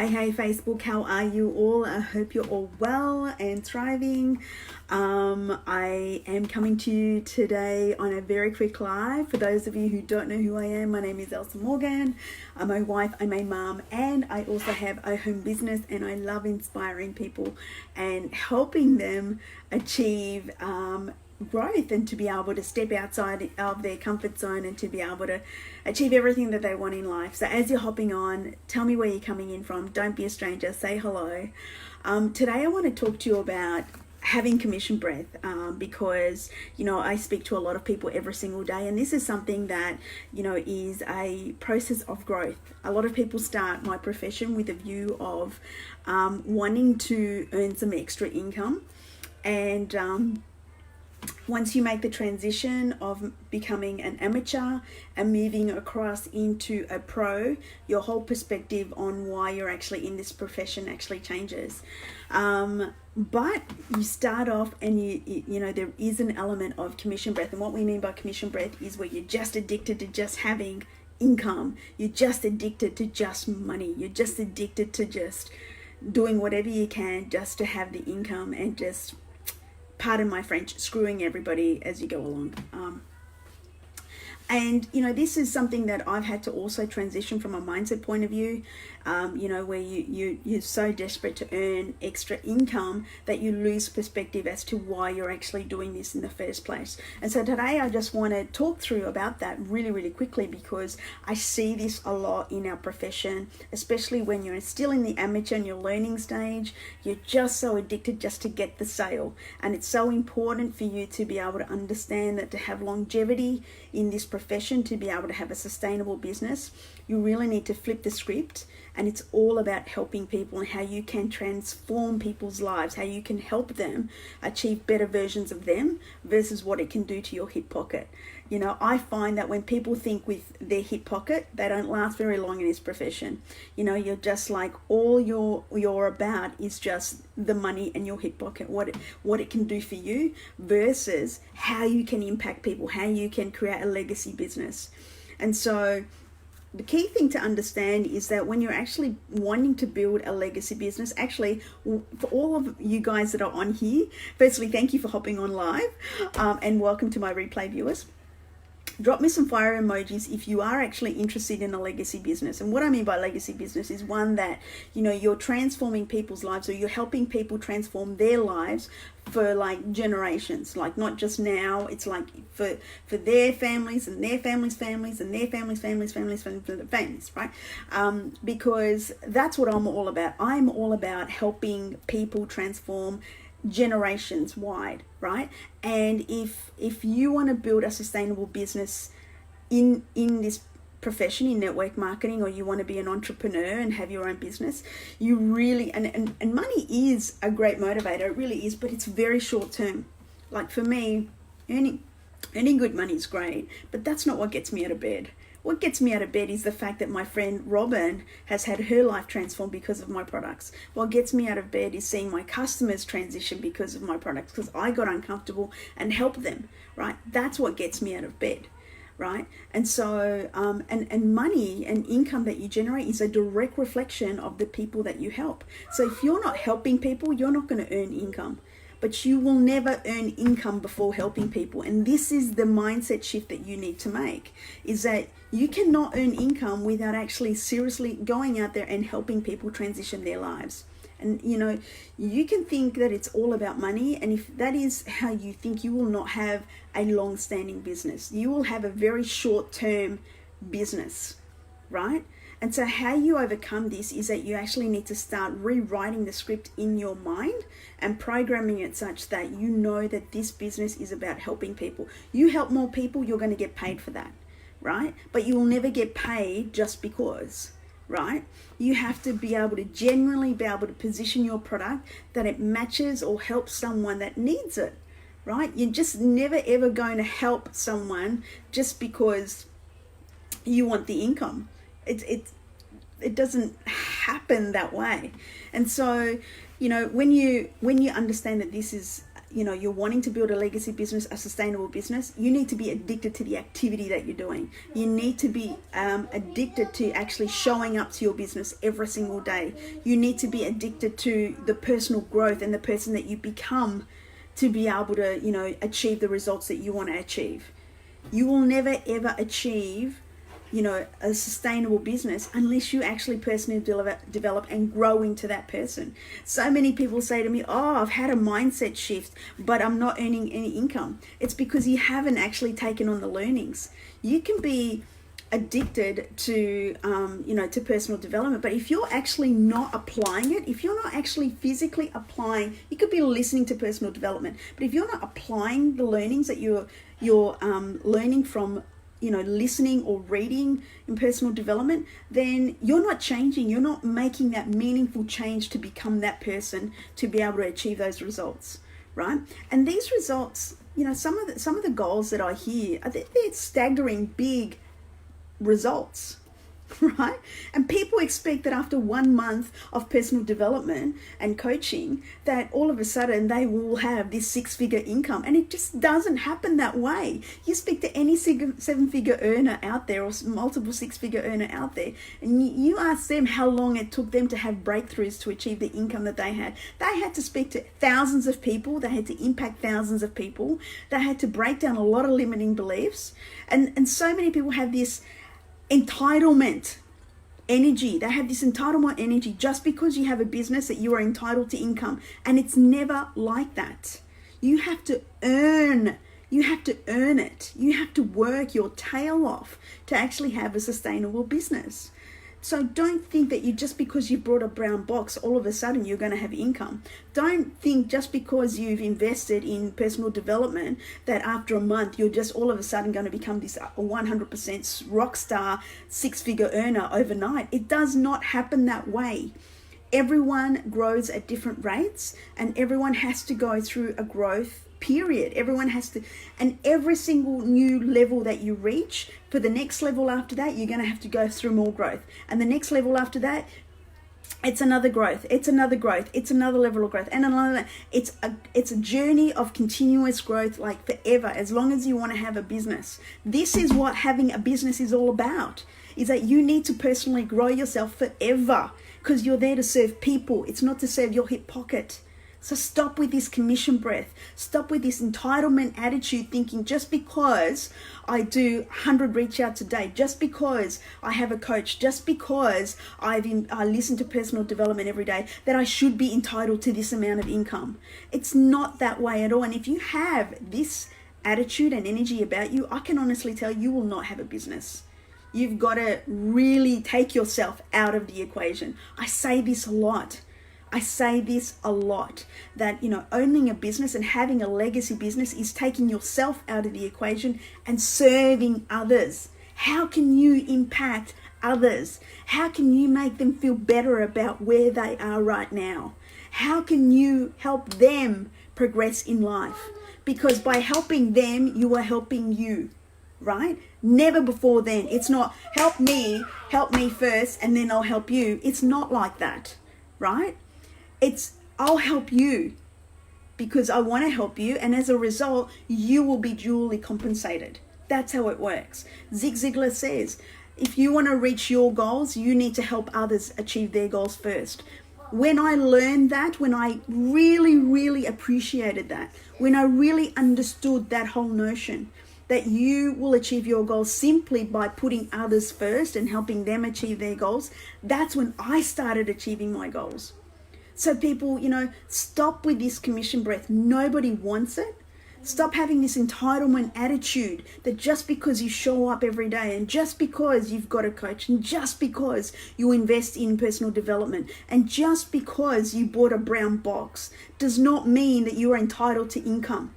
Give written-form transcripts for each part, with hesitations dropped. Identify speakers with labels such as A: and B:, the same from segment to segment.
A: Hey Facebook, how are you all? I hope you're all well and thriving. I am coming to you today on a very quick live. For those of you who don't know who I am, my name is Elsa Morgan. I'm a wife, I'm a mom, and I also have a home business, and I love inspiring people and helping them achieve growth and to be able to step outside of their comfort zone and to be able to achieve everything that they want in life. So as you're hopping on, tell me where you're coming in from. Don't be a stranger, say hello. Today I want to talk to you about having commission breath, because I speak to a lot of people every single day, and this is something that is a process of growth. A lot of people start my profession with a view of wanting to earn some extra income, and once you make the transition of becoming an amateur and moving across into a pro, your whole perspective on why you're actually in this profession actually changes. But you start off and you know there is an element of commission breath, and what we mean by commission breath is where you're just addicted to just having income. You're just addicted to just money. You're just addicted to just doing whatever you can just to have the income and just, pardon my French, screwing everybody as you go along. And this is something that I've had to also transition from a mindset point of view, where you're so desperate to earn extra income that you lose perspective as to why you're actually doing this in the first place. And so today I just want to talk through about that really, really quickly, because I see this a lot in our profession, especially when you're still in the amateur and your learning stage. You're just so addicted just to get the sale. And it's so important for you to be able to understand that to have longevity in this profession, to be able to have a sustainable business, you really need to flip the script, and it's all about helping people and how you can transform people's lives, how you can help them achieve better versions of them versus what it can do to your hip pocket. I find that when people think with their hip pocket, they don't last very long in this profession. You're just like, all you're about is just the money and your hip pocket, what it can do for you versus how you can impact people, how you can create a legacy business. And so the key thing to understand is that when you're actually wanting to build a legacy business, actually, for all of you guys that are on here, firstly, thank you for hopping on live, and welcome to my replay viewers. Drop me some fire emojis if you are actually interested in a legacy business. And what I mean by legacy business is one that, you're transforming people's lives, or you're helping people transform their lives for like generations, like not just now. It's like for their families and their families' families and their families, right? Because that's what I'm all about. I'm all about helping people transform generations wide, right? And if you want to build a sustainable business in this profession, in network marketing, or you want to be an entrepreneur and have your own business, you really, and money is a great motivator, it really is, but it's very short term. Like for me, earning good money is great, but that's not what gets me out of bed. What gets me out of bed is the fact that my friend Robin has had her life transformed because of my products. What gets me out of bed is seeing my customers transition because of my products, because I got uncomfortable and helped them, right? That's what gets me out of bed, right? And so, and money and income that you generate is a direct reflection of the people that you help. So if you're not helping people, you're not going to earn income. But you will never earn income before helping people. And this is the mindset shift that you need to make, is that you cannot earn income without actually seriously going out there and helping people transition their lives. And you can think that it's all about money, and if that is how you think, you will not have a long-standing business. You will have a very short-term business, right? And so how you overcome this is that you actually need to start rewriting the script in your mind and programming it such that you know that this business is about helping people. You help more people, you're going to get paid for that, right? But you will never get paid just because, right? You have to be able to genuinely be able to position your product that it matches or helps someone that needs it, right? You're just never ever going to help someone just because you want the income. It doesn't happen that way. And so, when you understand that this is you're wanting to build a legacy business, a sustainable business, you need to be addicted to the activity that you're doing. You need to be addicted to actually showing up to your business every single day. You need to be addicted to the personal growth and the person that you become to be able to, achieve the results that you want to achieve. You will never ever achieve a sustainable business unless you actually personally develop and grow into that person. So many people say to me, oh, I've had a mindset shift, but I'm not earning any income. It's because you haven't actually taken on the learnings. You can be addicted to to personal development, but if you're actually not applying it, if you're not actually physically applying, you could be listening to personal development, but if you're not applying the learnings that you're learning from listening or reading in personal development, then you're not changing. You're not making that meaningful change to become that person to be able to achieve those results, right? And these results, some of the goals that I hear, they're staggering big results, right? And people expect that after 1 month of personal development and coaching, that all of a sudden they will have this 6-figure income, and it just doesn't happen that way. You speak to any 7-figure earner out there, or multiple 6-figure earner out there, and you ask them how long it took them to have breakthroughs to achieve the income that they had. They had to speak to thousands of people. They had to impact thousands of people. They had to break down a lot of limiting beliefs, and so many people have this entitlement energy. They have this entitlement energy just because you have a business that you are entitled to income, and it's never like that. You have to earn it. You have to work your tail off to actually have a sustainable business. So don't think that just because you brought a brown box, all of a sudden you're going to have income. Don't think just because you've invested in personal development that after a month you're just all of a sudden going to become this 100% rock star 6-figure earner overnight. It does not happen that way. Everyone grows at different rates, and everyone has to go through a growth period. Everyone has to, and every single new level that you reach, for the next level after that, you're going to have to go through more growth. And the next level after that, it's another growth, it's another growth, it's another level of growth, and another. It's a journey of continuous growth, like forever, as long as you want to have a business. This is what having a business is all about, is that you need to personally grow yourself forever, because you're there to serve people. It's not to serve your hip pocket. So stop with this commission breath. Stop with this entitlement attitude, thinking just because I do 100 reach outs a day, just because I have a coach, just because I listen to personal development every day, that I should be entitled to this amount of income. It's not that way at all. And if you have this attitude and energy about you, I can honestly tell you will not have a business. You've got to really take yourself out of the equation. I say this a lot, that, owning a business and having a legacy business is taking yourself out of the equation and serving others. How can you impact others? How can you make them feel better about where they are right now? How can you help them progress in life? Because by helping them, you are helping you, right? Never before then. It's not help me first, and then I'll help you. It's not like that, right? It's I'll help you because I want to help you, and as a result, you will be duly compensated. That's how it works. Zig Ziglar says, if you want to reach your goals, you need to help others achieve their goals first. When I learned that, when I really, really appreciated that, when I really understood that whole notion, that you will achieve your goals simply by putting others first and helping them achieve their goals, that's when I started achieving my goals. So people, stop with this commission breath. Nobody wants it. Stop having this entitlement attitude that just because you show up every day, and just because you've got a coach, and just because you invest in personal development, and just because you bought a brown box does not mean that you are entitled to income.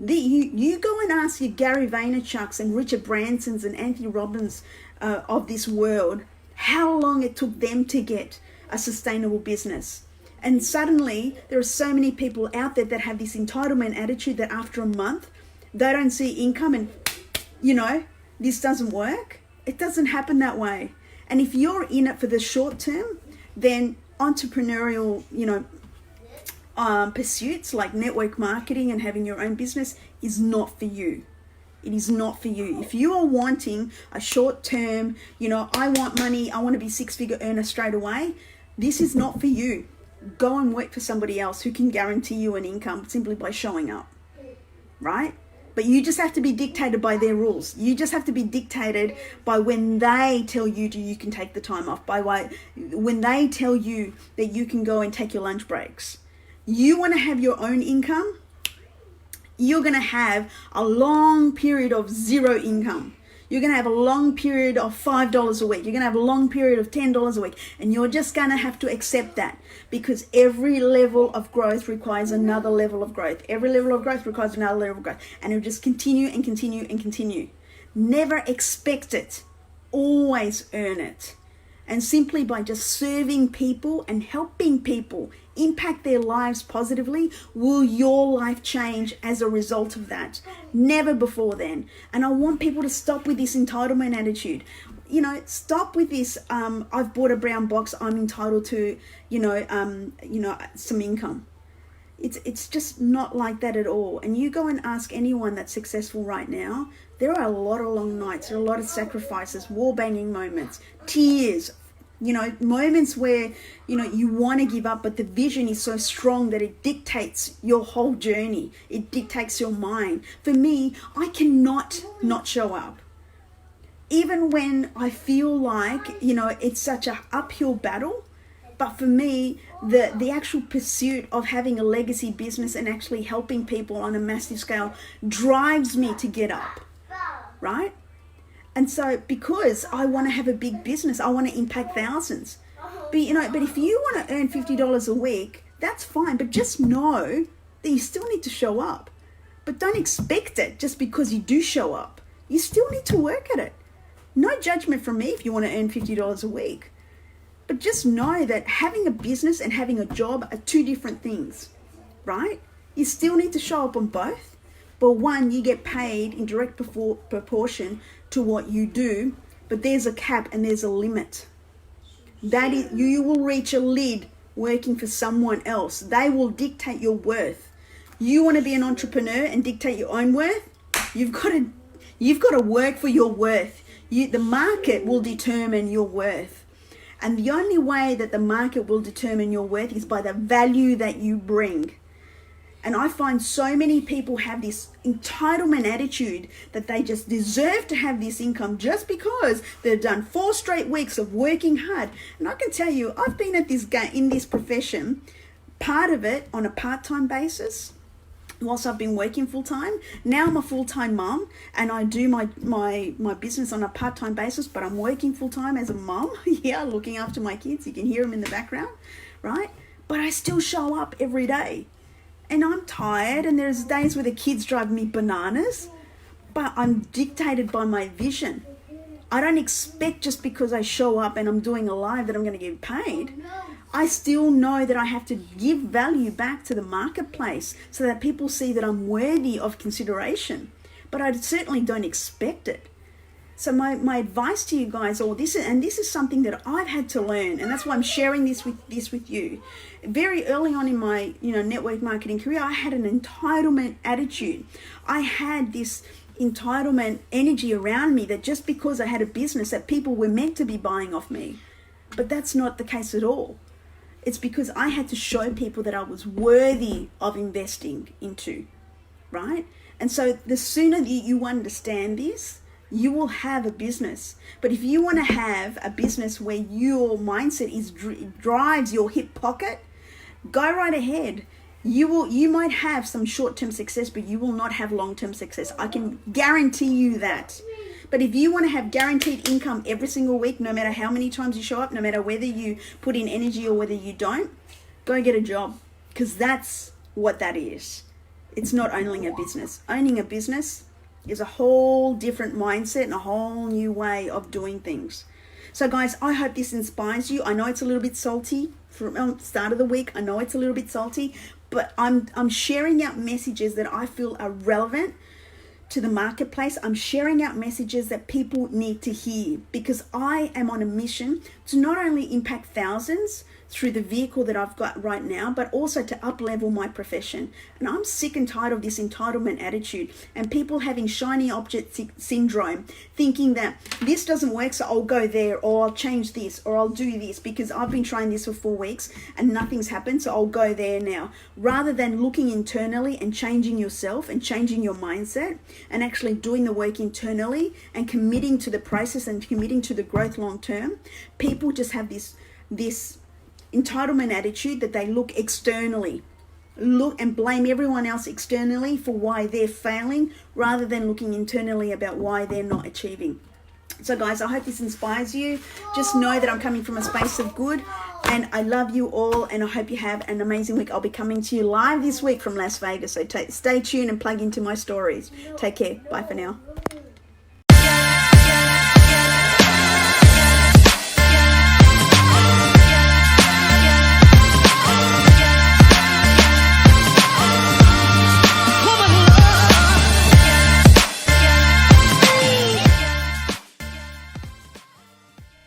A: You go and ask your Gary Vaynerchuk's and Richard Branson's and Anthony Robbins of this world how long it took them to get a sustainable business. And suddenly there are so many people out there that have this entitlement attitude that after a month they don't see income, and this doesn't work. It doesn't happen that way. And if you're in it for the short term, then entrepreneurial pursuits like network marketing and having your own business is not for you. It is not for you. If you are wanting a short term, I want money, I want to be 6-figure earner straight away, this is not for you. Go and work for somebody else who can guarantee you an income simply by showing up, right? But you just have to be dictated by their rules. You just have to be dictated by when they tell you you can take the time off, when they tell you that you can go and take your lunch breaks. You want to have your own income, you're going to have a long period of zero income. You're going to have a long period of $5 a week. You're going to have a long period of $10 a week. And you're just going to have to accept that, because every level of growth requires another level of growth. Every level of growth requires another level of growth. And it'll just continue and continue and continue. Never expect it. Always earn it. And simply by just serving people and helping people impact their lives positively, will your life change as a result of that. Never before then. And I want people to stop with this entitlement attitude. Stop with this, I've bought a brown box, I'm entitled to, some income. It's just not like that at all. And you go and ask anyone that's successful right now, there are a lot of long nights, there are a lot of sacrifices, wall banging moments, tears, moments where, you want to give up, but the vision is so strong that it dictates your whole journey. It dictates your mind. For me, I cannot not show up. Even when I feel like, it's such an uphill battle, but for me, the actual pursuit of having a legacy business and actually helping people on a massive scale drives me to get up, right? And so because I want to have a big business, I want to impact thousands. But if you want to earn $50 a week, that's fine. But just know that you still need to show up. But don't expect it just because you do show up. You still need to work at it. No judgment from me if you want to earn $50 a week. But just know that having a business and having a job are two different things, right? You still need to show up on both. But one, you get paid in direct proportion to what you do, but there's a cap and there's a limit. That is, you will reach a lid working for someone else. They will dictate your worth. You want to be an entrepreneur and dictate your own worth? You've got to work for your worth. The market will determine your worth. And the only way that the market will determine your worth is by the value that you bring. And I find so many people have this entitlement attitude that they just deserve to have this income just because they've done 4 straight weeks of working hard. And I can tell you, I've been at this in this profession, part of it on a part-time basis, whilst I've been working full-time. Now I'm a full-time mom and I do my business on a part-time basis, but I'm working full-time as a mom, looking after my kids. You can hear them in the background, right? But I still show up every day. And I'm tired, and there's days where the kids drive me bananas, but I'm dictated by my vision. I don't expect just because I show up and I'm doing a live that I'm going to get paid. I still know that I have to give value back to the marketplace so that people see that I'm worthy of consideration. But I certainly don't expect it. So my advice to you guys, this is something that I've had to learn, and that's why I'm sharing this with you. Very early on in my network marketing career, I had an entitlement attitude. I had this entitlement energy around me that just because I had a business that people were meant to be buying off me. But that's not the case at all. It's because I had to show people that I was worthy of investing into, right? And so the sooner that you understand this, you will have a business. But if you want to have a business where your mindset drives your hip pocket, go right ahead. You might have some short-term success, but you will not have long-term success. I can guarantee you that. But if you want to have guaranteed income every single week, no matter how many times you show up, no matter whether you put in energy or whether you don't, go get a job, because that's what that is. It's not owning a business. Owning a business is a whole different mindset and a whole new way of doing things. So guys, I hope this inspires you. I know it's a little bit salty from the start of the week. I know it's a little bit salty, but I'm sharing out messages that I feel are relevant to the marketplace. I'm sharing out messages that people need to hear, because I am on a mission to not only impact thousands, through the vehicle that I've got right now, but also to up-level my profession. And I'm sick and tired of this entitlement attitude and people having shiny object syndrome, thinking that this doesn't work, so I'll go there, or I'll change this, or I'll do this because I've been trying this for 4 weeks and nothing's happened, so I'll go there now. Rather than looking internally and changing yourself and changing your mindset and actually doing the work internally and committing to the process and committing to the growth long term, people just have this entitlement attitude that they look externally, look and blame everyone else externally for why they're failing, rather than looking internally about why they're not achieving. So guys, I hope this inspires you. Just know that I'm coming from a space of good, and I love you all, and I hope you have an amazing week. I'll be coming to you live this week from Las Vegas, so stay tuned and plug into my stories. Take care. Bye for now.